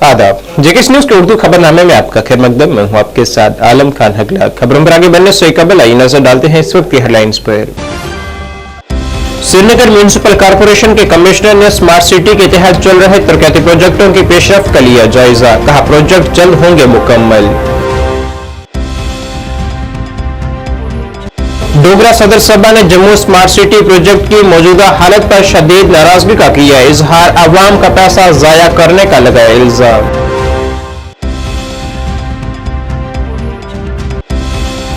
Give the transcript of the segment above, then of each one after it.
आदाब, JKS news के उर्दू खबरनामे में आपका खैर मकदम। मैं हूं आपके साथ आलम खान हकला। खबरों पर आगे बढ़ने से कबल आइए नजर डालते हैं इस वक्त की हेडलाइंस पर। श्रीनगर म्यूनिसिपल कॉर्पोरेशन के कमिश्नर ने स्मार्ट सिटी के तहत चल रहे तरक्याती प्रोजेक्टों की पेशरफ्त का लिया जायजा, कहा प्रोजेक्ट जल्द होंगे मुकम्मल। डोगरा सदर सभा ने जम्मू स्मार्ट सिटी प्रोजेक्ट की मौजूदा हालत पर शदीद नाराजगी का किया इजहार, अवाम का पैसा जाया करने का लगाया इल्जाम।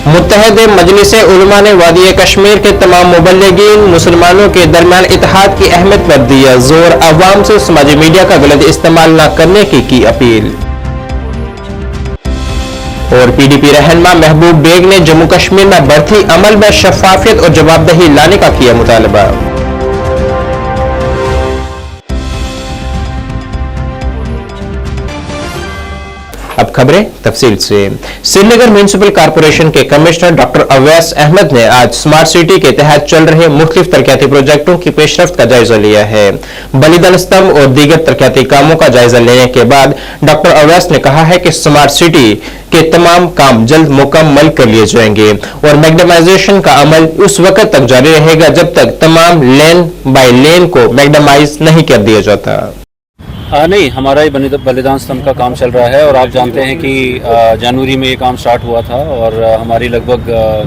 मुत्तहिद मजलिस उलमा ने वादी कश्मीर के तमाम मुबल्लिगीन मुसलमानों के दरमियान इत्तेहाद की अहमियत पर दिया जोर, अवाम से समाजी मीडिया का गलत इस्तेमाल न करने की अपील। और पीडीपी रहनुमा महबूब बेग ने जम्मू कश्मीर में भर्ती अमल में शफाफियत और जवाबदेही लाने का किया मुतालबा। अब खबरें तफसील से। श्रीनगर म्यूनिसिपल कॉर्पोरेशन के कमिश्नर डॉक्टर अवैस अहमद ने आज स्मार्ट सिटी के तहत चल रहे मुख्तलिफ तरक्याती प्रोजेक्टों की पेशरफ्त का जायजा लिया है। बलिदान स्तंभ और दीगर तरक्याती कामों का जायजा लेने के बाद डॉक्टर अवैस ने कहा है कि स्मार्ट सिटी के तमाम काम जल्द मुकम्मल कर लिए जाएंगे और मैग्नेमाइजेशन का अमल उस वक्त तक जारी रहेगा जब तक तमाम लेन बाय लेन को मैग्नेमाइज नहीं कर दिया जाता। नहीं, हमारा ही बलिदान स्तंभ का काम चल रहा है और आप जानते हैं कि जनवरी में ये काम स्टार्ट हुआ था और हमारी लगभग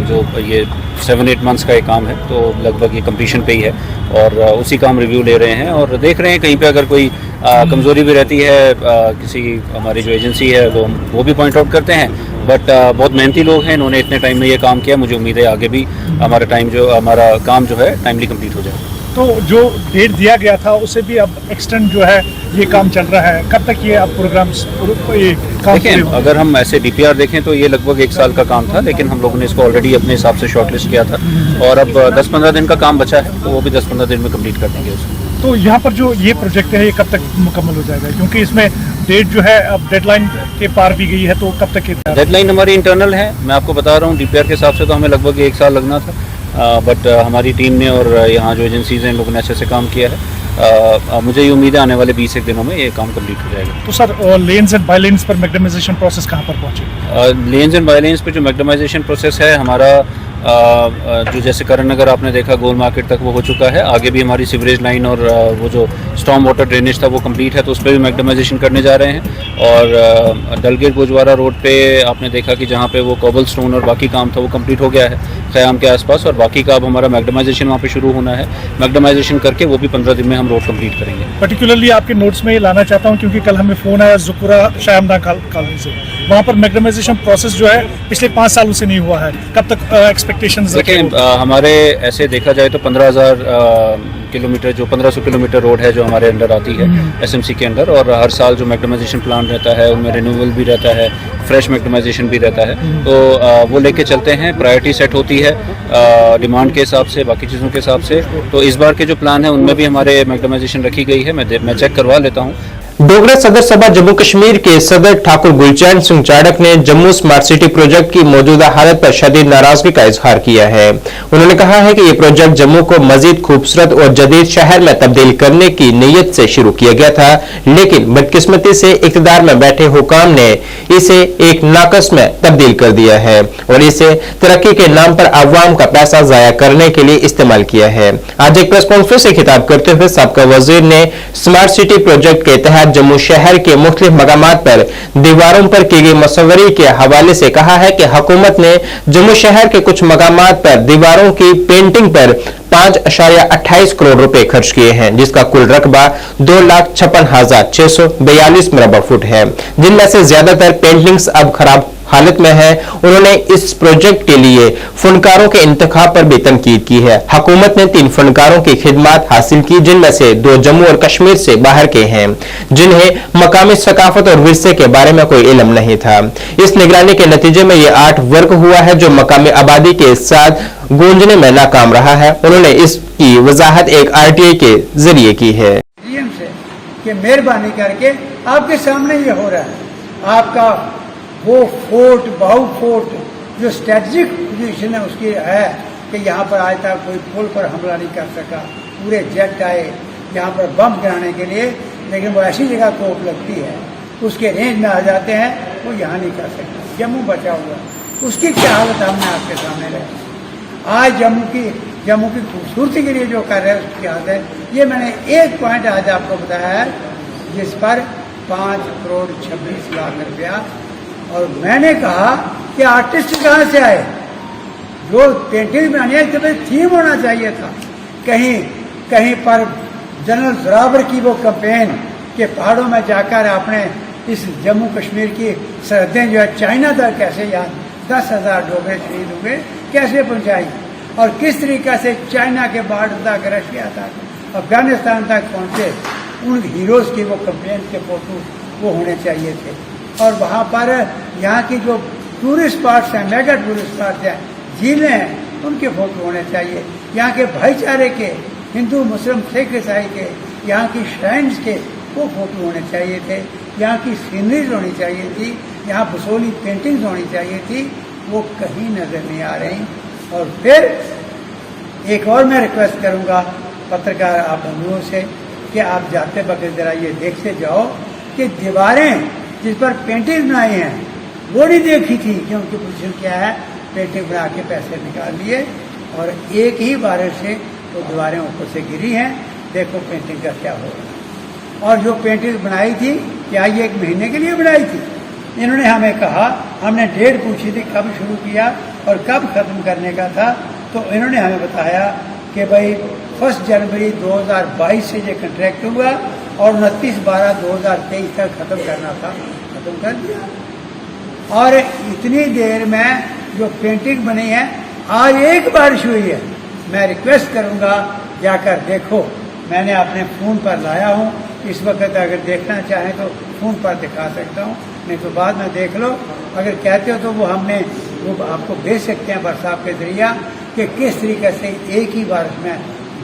जो ये 7-8 मंथ्स का ये काम है तो लगभग ये कंप्लीशन पे ही है और उसी का हम रिव्यू ले रहे हैं और देख रहे हैं कहीं पे अगर कोई कमज़ोरी भी रहती है किसी हमारी जो एजेंसी है तो हम वो भी पॉइंट आउट करते हैं। बट बहुत मेहनती लोग हैं, इन्होंने इतने टाइम में ये काम किया, मुझे उम्मीद है आगे भी हमारा काम जो है टाइमली कंप्लीट हो जाए। तो जो डेट दिया गया था उससे भी अब एक्सटेंड जो है ये काम चल रहा है, कब तक ये अब प्रोग्राम्स ये काम देखें, अगर हम ऐसे डीपीआर देखें तो ये लगभग 1 साल का काम था, लेकिन हम लोगों ने इसको ऑलरेडी अपने हिसाब से शॉर्टलिस्ट किया था और अब 10-15 दिन का काम बचा है तो वो भी 10-15 दिन में कंप्लीट कर देंगे उसको। तो यहाँ पर जो ये प्रोजेक्ट है ये कब तक मुकम्मल हो जाएगा, क्योंकि इसमें डेट जो है अब डेडलाइन के पार भी गई है, तो कब तक ये डेडलाइन हमारी इंटरनल है, मैं आपको बता रहा हूँ डीपीआर के हिसाब से तो हमें लगभग 1 साल लगना था बट हमारी टीम ने और यहाँ जो एजेंसीज हैं इन लोगों ने अच्छे से काम किया है। मुझे ये उम्मीद है आने वाले 20 दिनों में ये काम कंप्लीट हो जाएगा। तो sir lens and by lens पर मैग्नेमाइजेशन प्रोसेस कहाँ पर पहुँचे? लेन्स एंड बाय लेन्स पे जो मैग्नेमाइजेशन प्रोसेस है हमारा जो जैसे करण नगर आपने देखा गोल मार्केट तक वो हो चुका है, आगे भी हमारी सीवरेज लाइन और वो जो स्टॉर्म वाटर ड्रेनेज था वो कंप्लीट है तो उस पर भी मैग्नेमाइजेशन करने जा रहे हैं। और डलगेट गोजवारा रोड पे आपने देखा कि जहाँ पे वो कॉबल स्टोन और बाकी काम था वो कंप्लीट हो गया है क़याम के आसपास और बाकी का अब हमारा मैग्नेमाइजेशन वहाँ पे शुरू होना है। मैग्नेमाइजेशन करके वो भी 15 दिन में हम रोड कंप्लीट करेंगे। पर्टिकुलरली आपके नोट्स में ये लाना चाहता हूँ क्योंकि कल हमें फ़ोन आया ज़ुकुरा शायमदा कॉलोनी से, वहाँ पर मैग्नेमाइजेशन प्रोसेस जो है पिछले 5 सालों से नहीं हुआ है, कब तक एक्सपेक्टेशंस रखें? हमारे ऐसे देखा जाए तो 15,000 किलोमीटर जो 1500 किलोमीटर रोड है जो हमारे अंडर आती है एसएमसी के अंदर और हर साल जो मैग्नेमाइजेशन प्लान रहता है उनमें रिन्यूअल भी रहता है, फ्रेश मैग्नेमाइजेशन भी रहता है तो वो लेके चलते हैं, प्रायोरिटी सेट होती है डिमांड के हिसाब से बाकी चीज़ों के हिसाब से। तो इस बार के जो प्लान है उनमें भी हमारे मैग्नेमाइजेशन रखी गई है, मैं चेक करवा लेता हूँ। डोगरा सदर सभा जम्मू कश्मीर के सदर ठाकुर गुलचैन सिंह चाड़क ने जम्मू स्मार्ट सिटी प्रोजेक्ट की मौजूदा हालत पर शदीद नाराजगी का इजहार किया है। उन्होंने कहा है कि यह प्रोजेक्ट जम्मू को मजीद खूबसूरत और जदीद शहर में तब्दील करने की नीयत से शुरू किया गया था, लेकिन बदकिस्मती से इक़्तिदार में बैठे हुकाम ने इसे एक नाकस में तब्दील कर दिया है और इसे तरक्की के नाम पर अवाम का पैसा जाया करने के लिए इस्तेमाल किया है। आज एक प्रेस कॉन्फ्रेंस से खिताब करते हुए साबका वजीर ने स्मार्ट सिटी प्रोजेक्ट के तहत जम्मू शहर के मुख्तलिफ मकामात पर दीवारों पर की गई मसवरी के हवाले से कहा है कि हुकूमत ने जम्मू शहर के कुछ मकामात पर दीवारों की पेंटिंग पर 5.28 करोड़ रुपए खर्च किए हैं, जिसका कुल रकबा 2,56,642 मुरब्बा फुट है, जिनमें से ज्यादातर पेंटिंग्स अब खराब हालत में है। उन्होंने इस प्रोजेक्ट के लिए फनकारों के इंतखाब पर भी तनकीद की है। हुकूमत ने 3 फनकारों की खिदमत हासिल की, जिनमें से 2 जम्मू और कश्मीर से बाहर के हैं, जिन्हें मकामी सकाफत और विरसे के बारे में कोई इल्म नहीं था। इस निगरानी के नतीजे में यह आर्ट वर्क हुआ है जो मकामी आबादी के साथ गूंजने में नाकाम रहा है। उन्होंने इसकी वजाहत एक RTI के जरिए की है। मेहरबानी करके आपके सामने ये हो रहा है, आपका वो फोर्ट बाहु फोर्ट जो स्ट्रेटजिक पोजीशन है उसकी है कि यहाँ पर आज तक कोई पुल पर हमला नहीं कर सका, पूरे जेट आए यहाँ पर बम गिराने के लिए, लेकिन वो ऐसी जगह को उपलब्धि है اس کے رینج میں آ جاتے ہیں وہ یہاں نہیں کر سکتے. جموں بچا ہوا اس کی کیا حالت ہم نے آپ کے سامنے رکھی. آج جموں کی خوبصورتی کے لیے جو کر رہے ہیں اس کی حالت ہے. یہ میں نے ایک پوائنٹ آج آپ کو بتایا ہے جس پر 5 کروڑ 26 لاکھ روپیہ. اور میں نے کہا کہ آرٹسٹ کہاں سے آئے؟ جو پینٹنگ بنانی ہے اس کے تھیم ہونا چاہیے تھا. کہیں پر جنرل زراور کی وہ کمپین کہ پہاڑوں میں جا کر آپ نے اس جموں کشمیر کی سرحدیں جو ہے چائنا تک کیسے یاد 10,000 ڈوگرے شہید ہوئے کیسے پہنچائی اور کس طریقے سے چائنا کے بارڈر تک رشیا تک افغانستان تک پہنچے. ان ہیروز کی وہ کمپین کے فوٹو وہ ہونے چاہیے تھے. اور وہاں پر یہاں کی جو ٹورسٹ اسپاٹس ہیں میگا ٹورسٹ اسپاٹس ہیں جھیلیں ہیں ان کے فوٹو ہونے چاہیے. یہاں کے بھائی چارے کے ہندو مسلم سکھ عیسائی کے یہاں کی شرائنس کے وہ فوٹو ہونے چاہیے تھے. یہاں کی سینریز ہونی چاہیے تھی. یہاں بسولی پینٹنگز ہونی چاہیے تھی. وہ کہیں نظر نہیں آ رہی. اور پھر ایک اور میں ریکویسٹ کروں گا پترکار آپ بندھوؤں سے کہ آپ جاتے وقت ذرا یہ دیکھتے جاؤ کہ دیواریں جس پر پینٹنگ بنائی ہیں وہ نہیں دیکھی تھی کہ ان کی پوزیشن کیا ہے. پینٹنگ بنا کے پیسے نکال لیے اور ایک ہی بارش سے وہ دیواریں اوپر سے گری ہیں. دیکھو پینٹنگ کا کیا ہو رہا ہے. اور جو پینٹنگ بنائی تھی کیا یہ 1 مہینے کے لیے بنائی تھی؟ انہوں نے ہمیں کہا, ہم نے ڈیٹ پوچھی تھی کب شروع کیا اور کب ختم کرنے کا تھا, تو انہوں نے ہمیں بتایا کہ بھائی 1 جنوری 2022 سے یہ کنٹریکٹ ہوا اور 29/12/2023 تک ختم کرنا تھا. ختم کر دیا. اور اتنی دیر میں جو پینٹنگ بنی ہے آج ایک بارش ہوئی ہے. میں ریکویسٹ کروں گا جا کر دیکھو. میں نے اپنے فون پر لایا ہوں اس وقت, اگر دیکھنا چاہیں تو فون پر دکھا سکتا ہوں, نہیں تو بعد میں دیکھ لو. اگر کہتے ہو تو وہ ہم نے وہ آپ کو بھیج سکتے ہیں برساب کے ذریعہ کہ کس طریقے سے ایک ہی بارش میں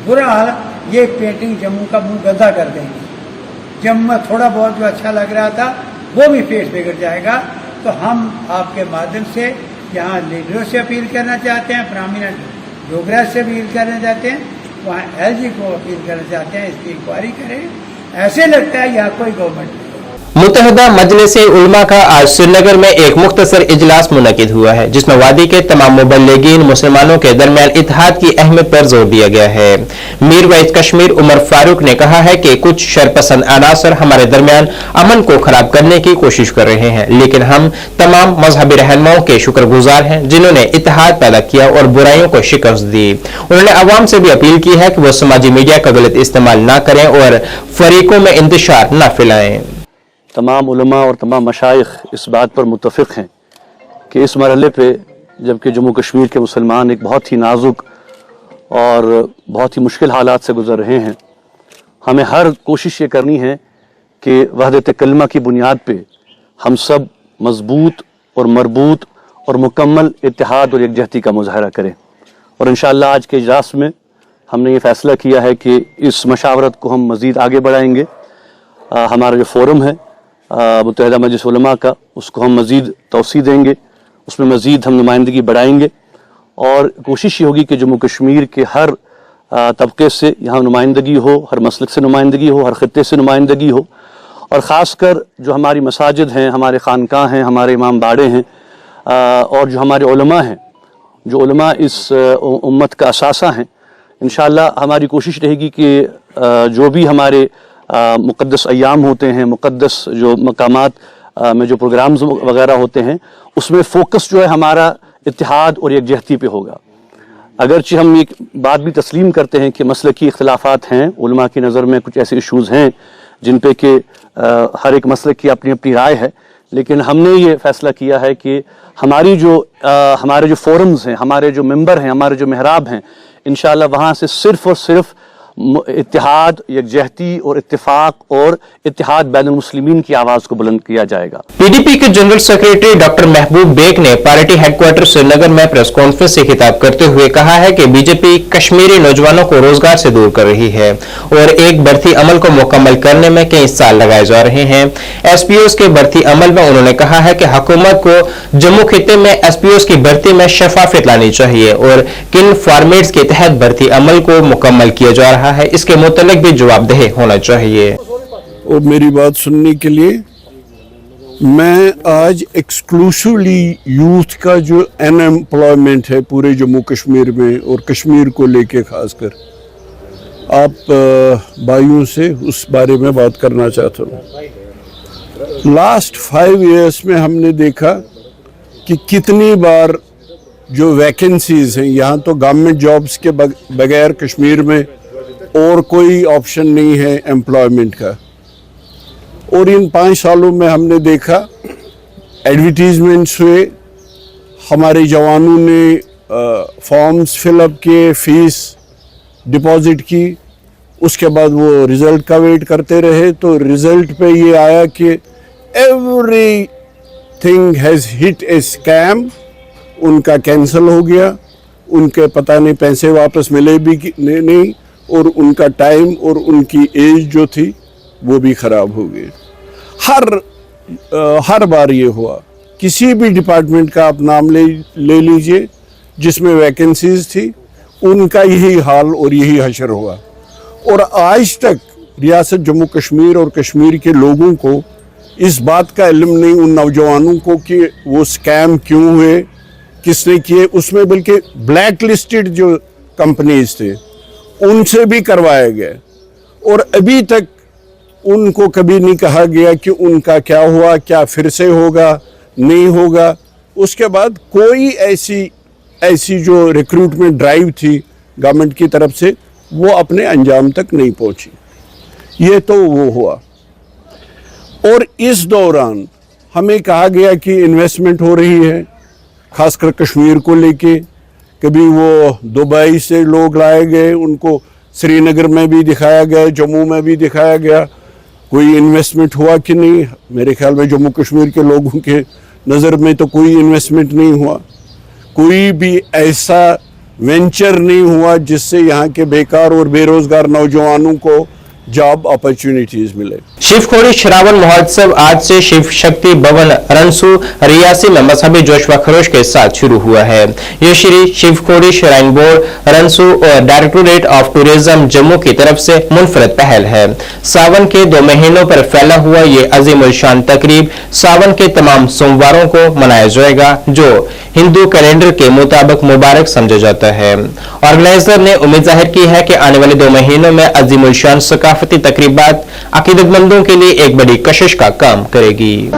برا حال یہ پینٹنگ جموں کا منہ گندا کر دیں گی. جموں میں تھوڑا بہت جو اچھا لگ رہا تھا وہ بھی فیس بگڑ جائے گا. تو ہم آپ کے مادھیم سے یہاں لیڈروں سے اپیل کرنا چاہتے ہیں, پرامیننٹ ڈوگرا سے اپیل کرنا چاہتے ہیں, وہاں LG کو اپیل کرنا چاہتے ہیں اس کی انکوائری کریں. ایسے لگتا ہے یہاں کوئی گورنمنٹ نہیں. متحدہ مجلس علماء کا آج سری نگر میں ایک مختصر اجلاس منعقد ہوا ہے جس میں وادی کے تمام مبلغین مسلمانوں کے درمیان اتحاد کی اہمیت پر زور دیا گیا ہے. میر وحید کشمیر عمر فاروق نے کہا ہے کہ کچھ شرپسند عناصر ہمارے درمیان امن کو خراب کرنے کی کوشش کر رہے ہیں, لیکن ہم تمام مذہبی رہنماؤں کے شکر گزار ہیں جنہوں نے اتحاد پیدا کیا اور برائیوں کو شکست دی. انہوں نے عوام سے بھی اپیل کی ہے کہ وہ سماجی میڈیا کا غلط استعمال نہ کریں اور فریقوں میں انتشار نہ پھیلائیں. تمام علماء اور تمام مشائخ اس بات پر متفق ہیں کہ اس مرحلے پہ جبکہ جموں کشمیر کے مسلمان ایک بہت ہی نازک اور بہت ہی مشکل حالات سے گزر رہے ہیں, ہمیں ہر کوشش یہ کرنی ہے کہ وحدت کلمہ کی بنیاد پہ ہم سب مضبوط اور مربوط اور مکمل اتحاد اور یکجہتی کا مظاہرہ کریں. اور انشاءاللہ آج کے اجلاس میں ہم نے یہ فیصلہ کیا ہے کہ اس مشاورت کو ہم مزید آگے بڑھائیں گے. ہمارا جو فورم ہے متحدہ مجلس علماء کا, اس کو ہم مزید توسیع دیں گے, اس میں مزید ہم نمائندگی بڑھائیں گے اور کوشش یہ ہوگی کہ جموں کشمیر کے ہر طبقے سے یہاں نمائندگی ہو, ہر مسلک سے نمائندگی ہو, ہر خطے سے نمائندگی ہو. اور خاص کر جو ہماری مساجد ہیں, ہمارے خانقاہ ہیں, ہمارے امام باڑے ہیں اور جو ہمارے علماء ہیں, جو علماء اس امت کا اثاثہ ہیں, انشاءاللہ ہماری کوشش رہے گی کہ جو بھی ہمارے مقدس ایام ہوتے ہیں, مقدس جو مقامات میں جو پروگرامز وغیرہ ہوتے ہیں, اس میں فوکس جو ہے ہمارا اتحاد اور یکجہتی پہ ہوگا. اگرچہ ہم ایک بات بھی تسلیم کرتے ہیں کہ مسلکی اختلافات ہیں, علماء کی نظر میں کچھ ایسے ایشوز ہیں جن پہ کہ ہر ایک مسلک کی اپنی اپنی رائے ہے, لیکن ہم نے یہ فیصلہ کیا ہے کہ ہمارے جو فورمز ہیں, ہمارے جو ممبر ہیں, ہمارے جو محراب ہیں, انشاءاللہ وہاں سے صرف اور صرف اتحاد, یکجہتی اور اتفاق اور اتحاد بین المسلمین کی آواز کو بلند کیا جائے گا. PDP کے جنرل سیکریٹری ڈاکٹر محبوب بیگ نے پارٹی ہیڈ کوارٹر سری نگر میں پریس کانفرنس سے خطاب کرتے ہوئے کہا ہے کہ BJP کشمیری نوجوانوں کو روزگار سے دور کر رہی ہے اور ایک بھرتی عمل کو مکمل کرنے میں کئی سال لگائے جا رہے ہیں. SPOs کے بھرتی عمل میں انہوں نے کہا ہے کہ حکومت کو جموں خطے میں SPOs کی بھرتی میں شفافیت لانی چاہیے اور کن فارمیٹس کے تحت بھرتی عمل کو مکمل کیا جا رہا ہے اس کے متعلق بھی جواب دہ ہونا چاہیے. اور میری بات سننے کے لیے मैं आज एक्सक्लूसिवली यूथ का जो अनएम्प्लॉयमेंट है पूरे जम्मू कश्मीर में और कश्मीर को लेके खासकर आप भाइयों से उस बारे में बात करना चाहता हूँ। लास्ट 5 इयर्स में हमने देखा कि कितनी बार जो वैकेंसीज हैं, यहाँ तो गवर्नमेंट जॉब्स के बगैर कश्मीर में और कोई ऑप्शन नहीं है एम्प्लॉयमेंट का, और इन 5 सालों में हमने देखा एडवर्टीजमेंट्स हुए, हमारे जवानों ने फॉर्म्स फिलअप किए, फीस डिपॉजिट की, उसके बाद वो रिज़ल्ट का वेट करते रहे, तो रिज़ल्ट पे ये आया कि everything has hit A scam, उनका कैंसिल हो गया, उनके पता नहीं पैसे वापस मिले भी कि नहीं, और उनका टाइम और उनकी एज जो थी वो भी ख़राब हो गई। हर बार ये हुआ, किसी भी डिपार्टमेंट का आप नाम ले लीजिए जिसमें वैकेंसीज थी, उनका यही हाल और यही हशर हुआ। और आज तक रियासत जम्मू कश्मीर और कश्मीर के लोगों को इस बात का इल्म नहीं, उन नौजवानों को, कि वो स्कैम क्यों हुए, किसने किए। उसमें बल्कि ब्लैक लिस्टेड जो कंपनीज थे उनसे भी करवाया गया, और अभी तक उनको कभी नहीं कहा गया कि उनका क्या हुआ, क्या फिर से होगा, नहीं होगा। उसके बाद कोई ऐसी जो रिक्रूटमेंट ड्राइव थी गवर्नमेंट की तरफ से, वो अपने अंजाम तक नहीं पहुंची। ये तो वो हुआ। और इस दौरान हमें कहा गया कि इन्वेस्टमेंट हो रही है, खासकर कश्मीर को लेके। कभी वो दुबई से लोग लाए गए, उनको श्रीनगर में भी दिखाया गया, जम्मू में भी दिखाया गया, कोई इन्वेस्टमेंट हुआ कि नहीं। मेरे ख्याल में जम्मू कश्मीर के लोगों के नज़र में तो कोई इन्वेस्टमेंट नहीं हुआ, कोई भी ऐसा वेंचर नहीं हुआ जिससे यहाँ के बेकार और बेरोजगार नौजवानों को जॉब अपॉर्चुनिटीज मिले। शिवखोड़ी श्रावण महोत्सव आज से शिव शक्ति भवन रनसू रियासी में मजहबी जोश व खरोश के साथ शुरू हुआ है। ये श्री शिवखोड़ी श्राइन बोर्ड रनसू और डायरेक्टोरेट ऑफ टूरिज्म जम्मू की तरफ से मुनफरद पहल है। सावन के 2 महीनों पर फैला हुआ ये अजीमुल शान तकरीब सावन के तमाम सोमवारों को मनाया जाएगा, जो हिंदू कैलेंडर के मुताबिक मुबारक समझा जाता है। ऑर्गेनाइजर ने उम्मीद जाहिर की है कि आने वाले 2 महीनों में अजीमुल शान सकाफती तकरीबात अकीदतमंदों के लिए एक बड़ी कशिश का काम करेगी।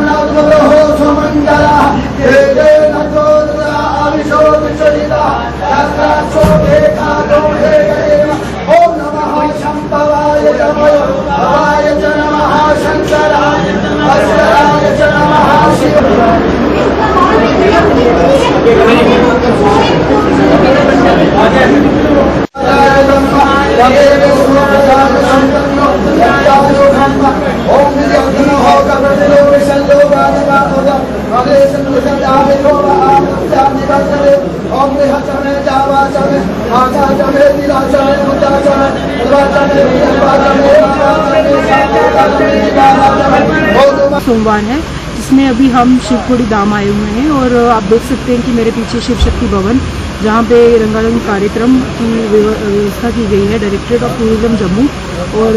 सोमवार है जिसमें अभी हम शिवखोड़ी धाम आए हुए हैं, और आप देख सकते हैं कि मेरे पीछे शिव शक्ति भवन, जहाँ पे रंगारंग कार्यक्रम की व्यवस्था की गई है। डायरेक्टरेट ऑफ टूरिज्म जम्मू और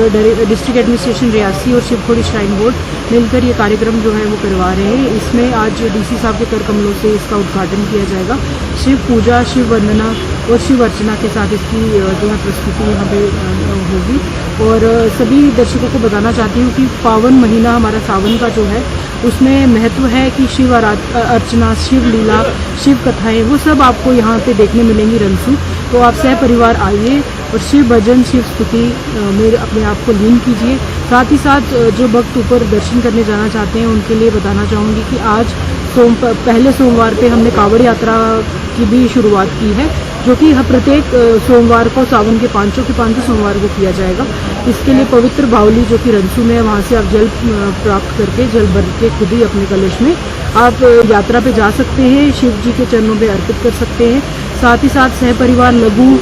डिस्ट्रिक्ट एडमिनिस्ट्रेशन रियासी और शिवखोड़ी श्राइन बोर्ड मिलकर ये कार्यक्रम जो है वो करवा रहे हैं। इसमें आज डीसी साहब के कर कमलों से इसका उद्घाटन किया जाएगा। शिव पूजा, शिव वंदना और शिव अर्चना के साथ इसकी जो है प्रस्तुति यहाँ पे होगी। और सभी दर्शकों को बताना चाहती हूँ कि पावन महीना हमारा सावन का जो है उसमें महत्व है कि शिव अर्चना, शिव लीला, शिव कथाएं वो सब आपको यहाँ पे देखने मिलेंगी रनसू। तो आप सह परिवार आइए और शिव भजन, शिव स्तुति में अपने आप को लीन कीजिए। साथ ही साथ जो भक्त ऊपर दर्शन करने जाना चाहते हैं उनके लिए बताना चाहूँगी कि आज पहले सोमवार पे हमने कांवड़ यात्रा की भी शुरुआत की है, जो कि प्रत्येक सोमवार को सावन के 5 सोमवार को किया जाएगा। इसके लिए पवित्र बावली जो कि रनसू में है, वहाँ से आप जल प्राप्त करके, जल भर के खुद ही अपने कलश में आप यात्रा पे जा सकते हैं, शिव जी के चरणों पे अर्पित कर सकते हैं। साथ ही साथ सह परिवार लघु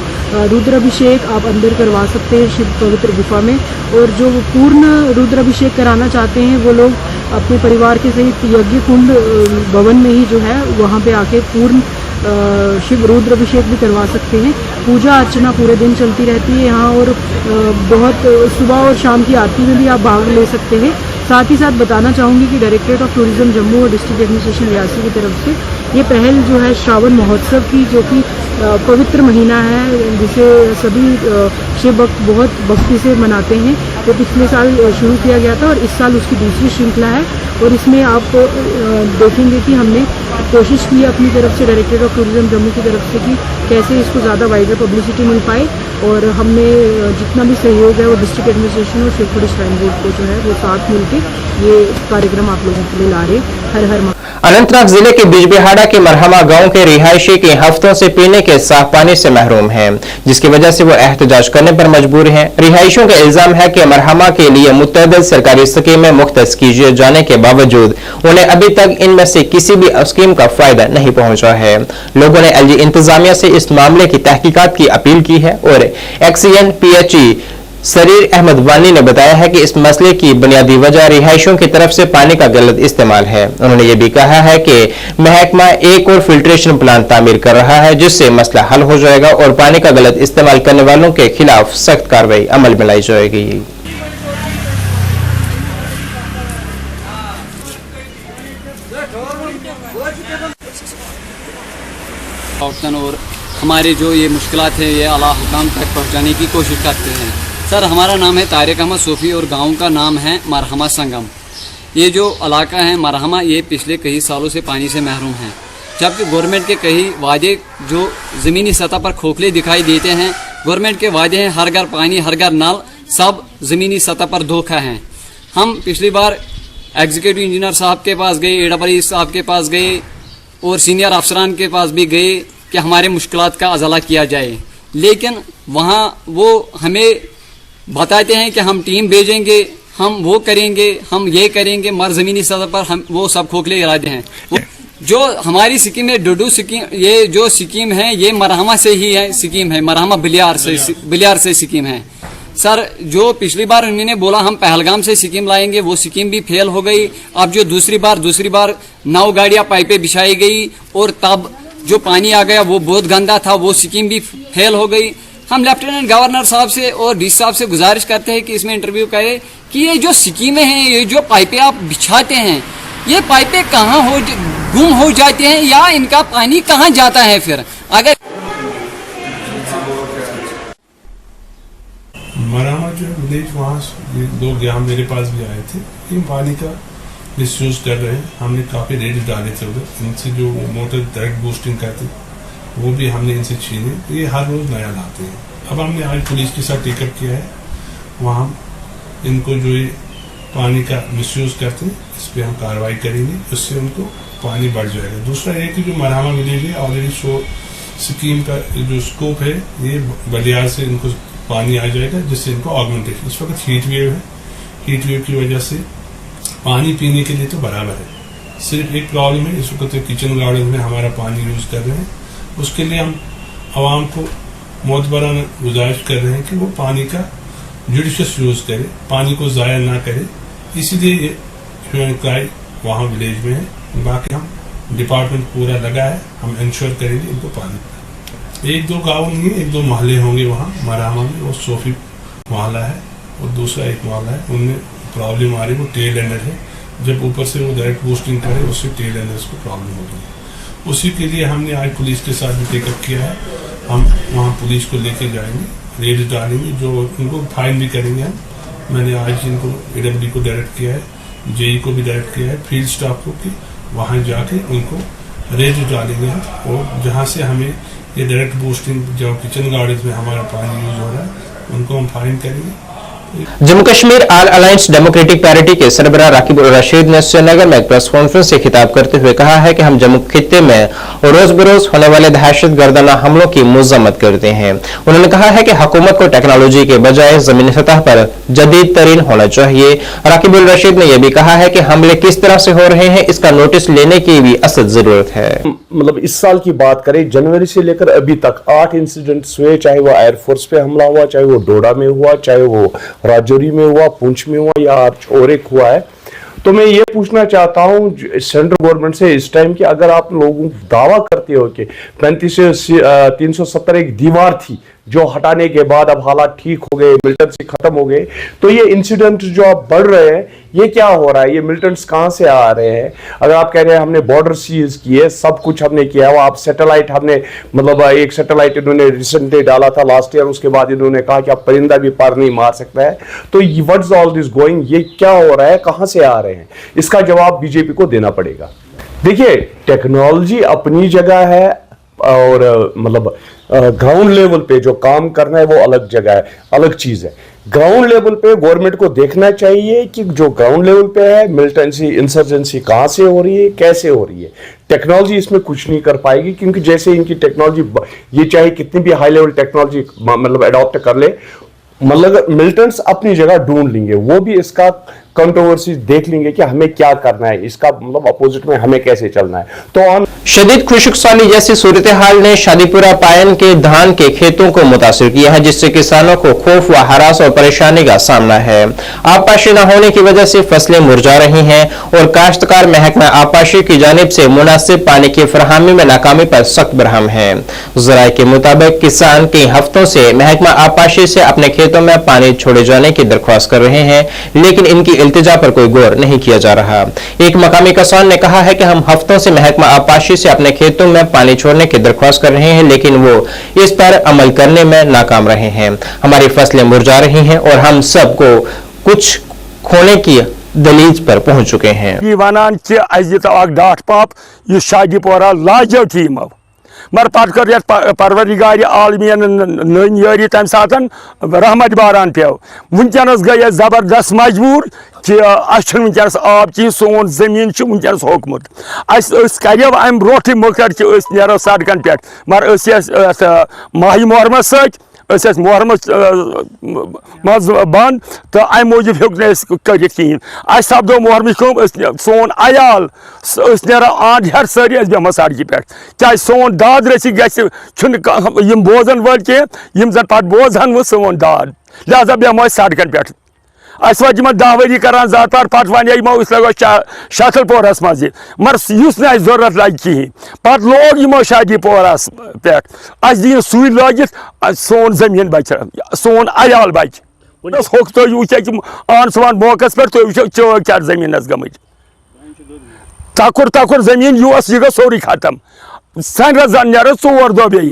रुद्राभिषेक आप अंदर करवा सकते हैं शिव पवित्र गुफा में। और जो पूर्ण रुद्राभिषेक कराना चाहते हैं वो लोग अपने परिवार के सहित यज्ञ कुंड भवन में ही जो है वहाँ पे आके पूर्ण शिव रुद्राभिषेक भी करवा सकते हैं। पूजा अर्चना पूरे दिन चलती रहती है यहाँ, और बहुत सुबह और शाम की आरती में भी आप भाग ले सकते हैं। साथ ही साथ बताना चाहूँगी कि डायरेक्टरेट ऑफ टूरिज्म जम्मू और डिस्ट्रिक्ट एडमिनिस्ट्रेशन रियासी की तरफ से ये पहल जो है श्रावण महोत्सव की, जो कि पवित्र महीना है जिसे सभी शिव भक्त बहुत भक्ति से मनाते हैं, वो पिछले साल शुरू किया गया था और इस साल उसकी दूसरी श्रृंखला है। और इसमें आप देखेंगे कि हमने कोशिश की अपनी तरफ से डायरेक्टरेट ऑफ टूरिज्म जम्मू की तरफ से कि कैसे इसको ज़्यादा वाइडर पब्लिसिटी मिल पाए, और हमने जितना भी सहयोग है वो डिस्ट्रिक्ट एडमिनिस्ट्रेशन और शिवपुरी श्राइन बोर्ड को जो है वो साथ मिलकर ये कार्यक्रम आप लोगों के लिए ला रहे। हर हर अनंतनाग जिले के बिजबिहाड़ा के मरहमा गांव के रिहायशी के हफ्तों से पीने के साफ पानी से महरूम हैं, जिसकी वजह से वो एहतजाज करने पर मजबूर हैं। रिहायशियों का इल्जाम है कि मरहमा के लिए मुतअद्दिद सरकारी स्कीमें मुख्तस किए जाने के बावजूद उन्हें अभी तक इनमें से किसी भी स्कीम का फायदा नहीं पहुंचा है। लोगों ने एलजी इंतजामिया से इस मामले की तहकीकात की अपील की है और एक्सीएन पीएचई सरीर अहमद वानी ने बताया है कि इस मसले की बुनियादी वजह रिहायशियों की तरफ से पानी का गलत इस्तेमाल है। उन्होंने ये भी कहा है कि महकमा एक और फिल्ट्रेशन प्लांट तामीर कर रहा है, जिससे मसला हल हो जाएगा और पानी का गलत इस्तेमाल करने वालों के खिलाफ सख्त कार्रवाई अमल में लाई जाएगी। और हमारे जो ये मुश्किलात है ये आला हुकाम तक पहुँचाने की कोशिश करते हैं। सर, हमारा नाम है तारिक अहमद सूफ़ी और गांव का नाम है मरहमा संगम। ये जो इलाका है मरहमा, ये पिछले कई सालों से पानी से महरूम है, जबकि गवर्नमेंट के कई वादे जो ज़मीनी सतह पर खोखले दिखाई देते हैं। गवर्नमेंट के वादे हैं हर घर पानी, हर घर नल, सब ज़मीनी सतह पर धोखा है। हम पिछली बार एग्जीक्यूटिव इंजीनियर साहब के पास गए, एडब्ल्यू साहब के पास गए और सीनियर अफसरान के पास भी गए कि हमारे मुश्किलात का अज़ला किया जाए, लेकिन वहाँ वो हमें बताते हैं कि हम टीम भेजेंगे, हम वो करेंगे, हम ये करेंगे, मर ज़मीनी सतह पर हम वो सब खोखले इरादे हैं। जो हमारी स्कीम है डुडू स्कीम, ये जो स्कीम है ये मरहमा से ही है स्कीम है, मरहमा बिलियार से स्कीम है। सर, जो पिछली बार उन्होंने बोला हम पहलगाम से स्कीम लाएंगे, वो स्कीम भी फेल हो गई। अब जो दूसरी बार 9 गाड़ियाँ पाइपें बिछाई गई और तब जो पानी आ गया वो बहुत गंदा था, वो स्कीम भी फेल हो गई। हम लेफ्टिनेंट गवर्नर साहब से और डी साहब से गुजारिश करते हैं कि इसमें इंटरव्यू करें कि ये जो स्कीमें हैं, ये जो पाइपें आप बिछाते हैं, ये पाइपें कहाँ गुम हो जाती हैं या इनका पानी कहाँ जाता है फिर? अगर मरहमा जो विलेज, वहाँ 2 ग्राम मेरे पास भी आए थे, इन पानी का मिसयूज कर रहे हैं। हमने काफ़ी रेड डाले थे उधर, इनसे जो मोटर डायरेक्ट बूस्टिंग करते वो भी हमने इनसे छीने, तो ये हर रोज़ नया लाते हैं। अब हमने आज पुलिस के साथ टेकअप किया है, वहाँ इनको जो ये पानी का मिसयूज करते हैं इस पर हम कार्रवाई करेंगे, उससे उनको पानी बढ़ जाएगा। दूसरा ये कि जो मरहमा विलेज है ऑलरेडी स्कीम का जो स्कोप है ये बलियार से इनको पानी आ जाएगा, जिससे इनको ऑगमेंटेशन। इस वक्त हीट वेव है, हीट वेव की वजह से पानी पीने के लिए तो बराबर है, सिर्फ एक प्रॉब्लम है इस वक्त तो किचन गार्डन में हमारा पानी यूज़ कर रहे हैं। उसके लिए हम आवाम को मोतबराना गुजारिश कर रहे हैं कि वो पानी का जुडिशियस यूज़ करे, पानी को ज़ाया ना करे। इसीलिए ये ह्यूमैनिटी वहाँ विलेज में है। बाकी हम डिपार्टमेंट पूरा लगा है, हम इंश्योर करेंगे इनको पानी। 1-2 गाँव नहीं है, 1-2 मोहल्ले होंगे वहाँ मरहमा में, वो सोफी मोहल्ला है और दूसरा एक मोहल्ला है, उनमें प्रॉब्लम आ रही है, वो टेल एंडर है। जब ऊपर से वो डायरेक्ट बूस्टिंग करे उससे टेल एंडर्स को प्रॉब्लम हो रही है। उसी के लिए हमने आज पुलिस के साथ भी टेकअप किया है, हम वहाँ पुलिस को लेके जाएंगे, रेड डालेंगे, जो उनको फाइन भी करेंगे हम। मैंने आज इनको एडब्ल्यू को डायरेक्ट किया है, जेई को भी डायरेक्ट किया है, फील्ड स्टाफ को कि वहाँ जाके उनको रेड डालेंगे हम, और जहाँ से हमें ये डायरेक्ट बूस्टिंग जो किचन गार्डन में हमारा पानी यूज हो रहा है उनको हम फाइन करेंगे। Jammu Kashmir all alliance democratic party के सरबराह राकिब उर रशीद ने श्रीनगर में एक प्रेस कॉन्फ्रेंस से खिताब करते हुए कहा है कि हम जम्मू खित्ते में रोज बरोज होने वाले दहशतगर्दाना हमलों की मजम्मत करते हैं। उन्होंने कहा है कि हुकूमत को टेक्नोलॉजी के बजाय जमीनी सतह पर जदीद तरीन होना चाहिए। राकिब उर रशीद ने यह भी कहा है कि हमले किस तरह से हो रहे हैं इसका नोटिस लेने की भी असद जरूरत है। मतलब इस साल की बात करें, जनवरी से लेकर अभी तक 8 इंसिडेंट्स हुए, चाहे वो एयरफोर्स पे हमला हुआ, चाहे वो डोडा में हुआ, चाहे वो राजौरी में हुआ, पुंछ में हुआ या और एक हुआ है। तो मैं ये पूछना चाहता हूँ सेंट्रल गवर्नमेंट से इस टाइम कि अगर आप लोगों दावा करते हो कि 35 से 370 एक दीवार थी जो हटाने के बाद अब हालात ठीक हो गए, मिलिटेंट्स खत्म हो गए, तो ये इंसिडेंट जो अब बढ़ रहे हैं, ये क्या हो रहा है? ये मिलिटेंट्स कहां से आ रहे हैं? अगर आप कह रहे हैं हमने बॉर्डर सीज किए, सब कुछ हमने किया, वो आप सैटेलाइट हमने मतलब एक सैटेलाइट इन्होंने रिसेंटली डाला था लास्ट ईयर, उसके बाद इन्होंने कहा कि अब परिंदा भी पार नहीं मार सकता है, तो व्हाट्स ऑल दिस गोइंग, ये क्या हो रहा है, कहां से आ रहे हैं? इसका जवाब बीजेपी को देना पड़ेगा। देखिए, टेक्नोलॉजी अपनी जगह है और मतलब ग्राउंड लेवल पे जो काम करना है वो अलग जगह है, अलग चीज है। ग्राउंड लेवल पे गवर्नमेंट को देखना चाहिए कि जो ग्राउंड लेवल पे है मिलिटेंसी इंसर्जेंसी कहां से हो रही है, कैसे हो रही है। टेक्नोलॉजी इसमें कुछ नहीं कर पाएगी, क्योंकि जैसे इनकी टेक्नोलॉजी, ये चाहे कितनी भी हाई लेवल टेक्नोलॉजी मतलब अडॉप्ट कर ले, मतलब मिलिटेंट्स अपनी जगह ढूंढ लेंगे, वो भी इसका कंट्रोवर्सी देख लेंगे कि हमें क्या करना है, इसका मतलब अपोजिट में हमें कैसे चलना है। तो शदीद खुशकसाली जैसी सूरत हाल ने शादीपुरा पायन के धान के खेतों को मुतासिर किया है, जिससे किसानों को खौफ व हरास और परेशानी का सामना है। आबपाशी न होने की वजह से फसलें मुरझा रही हैं और काश्तकार महकमा आबपाशी की जानिब से मुनासिब पानी की फराहमी में नाकामी पर सख्त बरहम है। ज़राए के मुताबिक किसान कई हफ्तों से महकमा आबपाशी से अपने खेतों में पानी छोड़े जाने की दरख्वास्त कर रहे हैं, लेकिन इनकी इल्तिजा पर कोई गौर नहीं किया जा रहा। एक मकामी किसान ने कहा है कि हम हफ्तों से महकमा आबपाशी से अपने खेतों में पानी छोड़ने की दरख्वास्त कर रहे हैं, लेकिन वो इस पर अमल करने में नाकाम रहे हैं। हमारी फसलें मुरझा रही हैं और हम सबको कुछ खोने की दलीज पर पहुंच चुके हैं। डाट पाप ये शादीपोरा लाजो टीम मगर पत कर परवरदिगार आलमीन नन यारी तम सात रहमत बारान पे वनकस गई जबरदस्त मजबूर कि वनकस आब चीज सोन जमीन वनकस होकमुत करो अम ब्रोट मुकर कि नो सड़कन पे मगर माह मुहर्रम सत मुहर्रम मज बंद तो अम मूजूब हेक कर सपदो मुहर्रम सोन अयाल नान आंद हेर सारी बेमो सड़क पे क्या सोन दाद रसी गम बोजन वल कह जन पे बोजहन वो सोन दाद लिहाजा बेमो सड़कन पे वो 10 वरी कर ज़ात पार पे वो लगो शतलपोरस मज मगर ना जरूरत लगे कहें पे लोग यमो शादीपोरस पे दिन सुई लगित सोन जमीन बच सोन अयाल बच होक तो वो आन सान मौकस पे तो वो चौक क्या जमीन गम तकुर जमीन यह गो सोरी खत्म सन रन नो 4 दो बे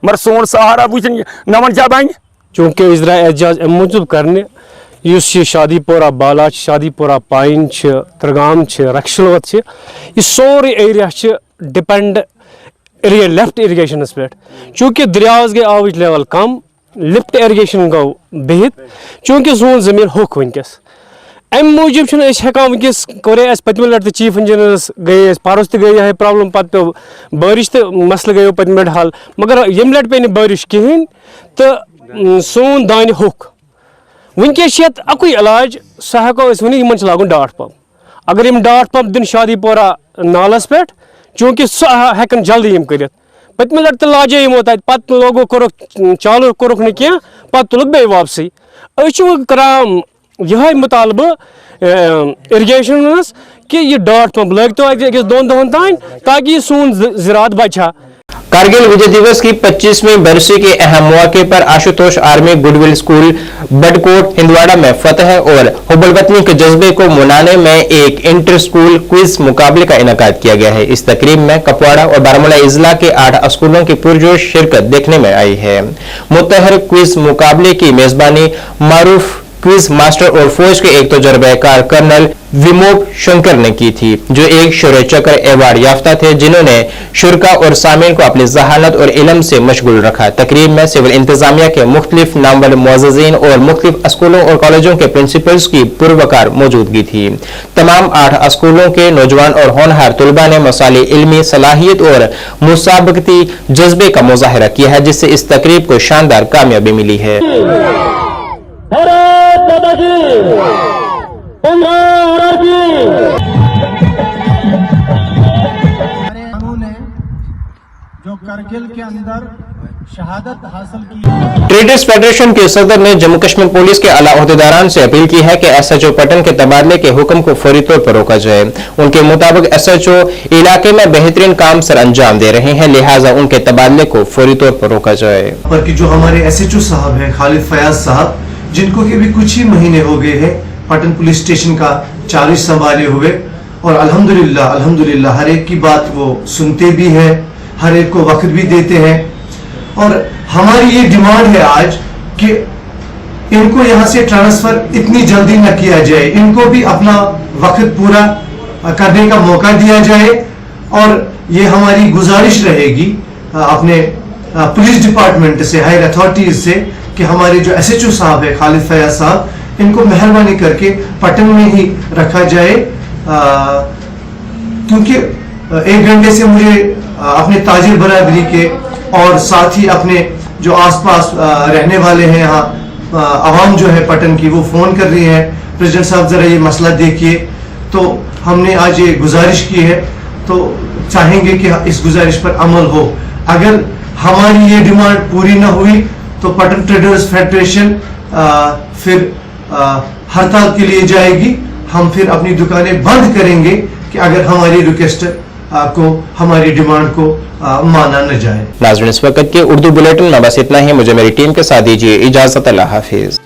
मगर सोन सहारा वो नमन क्या बन चूँकि इजरा एजाज मूजूब करने शादीपोरा बाला शादीपोरा पाइन त्रगाम रक्षलवत यह सोरे एरिया डिपेंड लेफ्ट इरीगेशन पे चूँकि दरियाज गई आवच लेवल कम लिफ्ट इरीगेशन गो बिहित चूँकि सोन जमीन होक वनकस अम मूजूब हेकान वनकस कोरे पतम लट चीफ इंजीनियरस गए परस तो गई है प्रॉब्लम पे पे बारिश तो मसल गयो पतम लट हल मगर यम लट पे बारिश कहें तो सोन दान होक वनकस अकुई इलाज सह हेको वन लागू डाट पम्प अगर यम डाट पम्प दिन शादीपोरा नालस पे चूँकि सह हेकन जल्दी कर पतम लट तो लाजे यमो तत लोगो कोर चालू कोरुक न क्या पे तुलक बे वापसी करान यह मुतालबह इरीगेशन कि यह डाट पम्प लग तो 2 दोहन तान ताकि सोन ज़रात बचा। कारगिल विजय दिवस की 25वीं बरसी के अहम मौके पर Ashutosh army goodwill school Barkot हिंदवाड़ा में फतह और हुब्बुल-वतनी के जज्बे को मनाने में एक इंटर स्कूल क्विज मुकाबले का इनेकाद किया गया है। इस तकरीब में कपवाड़ा और बारामूला इजला के 8 स्कूलों की पुरजोश शिरकत देखने में आई है। मुतहर क्विज मुकाबले की मेजबानी मारूफ क्विज मास्टर और फौज के एक तजुर्बेकार कर्नल विमोब शंकर ने की थी, जो एक शौर्य चक्र अवार्ड याफ्ता थे, जिन्होंने शुरका और सामीन को अपनी जहानत और इल्म से मशगूल रखा। तकरीब में सिविल इंतजामिया के मुख्तलिफ नामवर मुअज़्ज़िज़ीन और मुख्तलिफ स्कूलों और कॉलेजों के प्रिंसिपल्स की पुरवकार मौजूदगी थी। तमाम 8 स्कूलों के नौजवान और होनहार तलबा ने मसाले इल्मी सलाहियत और मुसाबकती जज्बे का मुजाहरा किया है, जिससे इस तकरीब को शानदार कामयाबी मिली है। जो करगिल के अंदर शहादत हासिल की। ट्रेडर्स फेडरेशन के सदर ने जम्मू कश्मीर पुलिस के आला अहदेदारान से अपील की है कि SHO पटन के तबादले के हुक्म को फौरी तौर पर रोका जाए। उनके मुताबिक SHO इलाके में बेहतरीन काम सर अंजाम दे रहे हैं, लिहाजा उनके तबादले को फौरी तौर पर रोका जाए। पर कि जो हमारे SHO साहब हैं खालिद फयाज साहब, जिनको कि भी कुछ ही महीने हो गए हैं पटन पुलिस स्टेशन का चार्ज संभाले हुए, और अल्हम्दुलिल्लाह हर एक की बात वो सुनते भी हैं, हर एक को वक्त भी देते हैं। और हमारी ये डिमांड है आज कि इनको यहाँ से ट्रांसफर इतनी जल्दी न किया जाए, इनको भी अपना वक्त पूरा करने का मौका दिया जाए। और ये हमारी गुजारिश रहेगी अपने पुलिस डिपार्टमेंट से, हायर अथॉरिटीज से, कि हमारे जो SHO साहब है खालिद फयाज साहब, इनको मेहरबानी करके पटन में ही रखा जाए, क्योंकि 1 घंटे से मुझे अपने ताजिर बरादरी के और साथ ही अपने जो आसपास रहने वाले हैं यहाँ आवाम जो है पटन की, वो फ़ोन कर रही है, प्रेसिडेंट साहब ज़रा ये मसला देखिए। तो हमने आज ये गुजारिश की है, तो चाहेंगे कि इस गुजारिश पर अमल हो। अगर हमारी ये डिमांड पूरी ना हुई तो पटन ट्रेडर्स फेडरेशन फिर हड़ताल के लिए जाएगी। हम फिर अपनी दुकानें बंद करेंगे कि अगर हमारी रिक्वेस्ट को, हमारी डिमांड को माना न जाए। नाज़रीन, इस वक्त के उर्दू बुलेटिन में बस इतना ही। मुझे मेरी टीम के साथ दीजिए इजाजत। अल्लाह हाफिज।